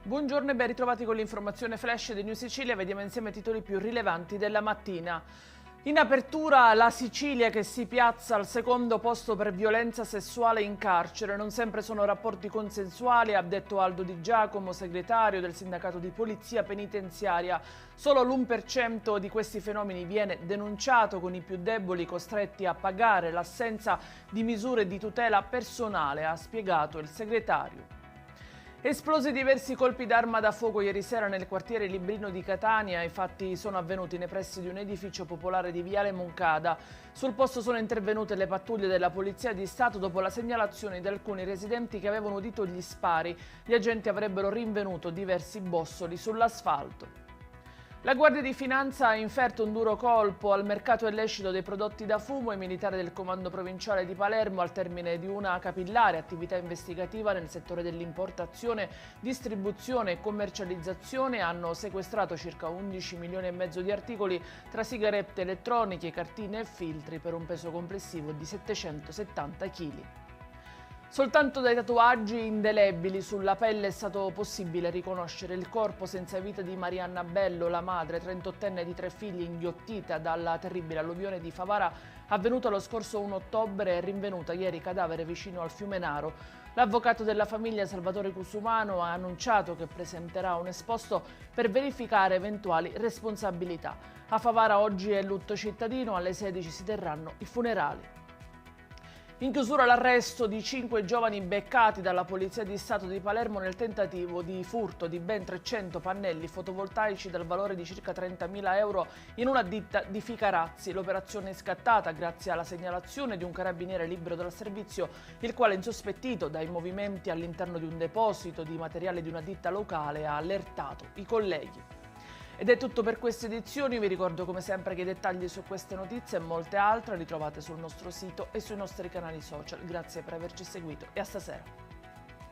Buongiorno e ben ritrovati con l'informazione flash di New Sicilia. Vediamo insieme i titoli più rilevanti della mattina. In apertura la Sicilia che si piazza al secondo posto per violenza sessuale in carcere. Non sempre sono rapporti consensuali, ha detto Aldo Di Giacomo, segretario del sindacato di polizia penitenziaria. Solo l'1% di questi fenomeni viene denunciato, con i più deboli costretti a pagare l'assenza di misure di tutela personale, ha spiegato il segretario. Esplosi diversi colpi d'arma da fuoco ieri sera nel quartiere Librino di Catania. I fatti sono avvenuti nei pressi di un edificio popolare di Viale Moncada. Sul posto sono intervenute le pattuglie della Polizia di Stato dopo la segnalazione di alcuni residenti che avevano udito gli spari. Gli agenti avrebbero rinvenuto diversi bossoli sull'asfalto. La Guardia di Finanza ha inferto un duro colpo al mercato illecito dei prodotti da fumo. I militari del Comando Provinciale di Palermo, al termine di una capillare attività investigativa nel settore dell'importazione, distribuzione e commercializzazione, hanno sequestrato circa 11 milioni e mezzo di articoli tra sigarette elettroniche, cartine e filtri, per un peso complessivo di 770 kg. Soltanto dai tatuaggi indelebili sulla pelle è stato possibile riconoscere il corpo senza vita di Marianna Bello, la madre 38enne di 3 figli, inghiottita dalla terribile alluvione di Favara avvenuta lo scorso 1 ottobre e rinvenuta ieri cadavere vicino al fiume Naro. L'avvocato della famiglia, Salvatore Cusumano, ha annunciato che presenterà un esposto per verificare eventuali responsabilità. A Favara oggi è lutto cittadino, alle 16 si terranno i funerali. In chiusura l'arresto di 5 giovani beccati dalla Polizia di Stato di Palermo nel tentativo di furto di ben 300 pannelli fotovoltaici dal valore di circa 30.000 euro in una ditta di Ficarazzi. L'operazione è scattata grazie alla segnalazione di un carabiniere libero dal servizio, il quale, insospettito dai movimenti all'interno di un deposito di materiale di una ditta locale, ha allertato i colleghi. Ed è tutto per queste edizioni. Vi ricordo come sempre che i dettagli su queste notizie e molte altre li trovate sul nostro sito e sui nostri canali social. Grazie per averci seguito e a stasera.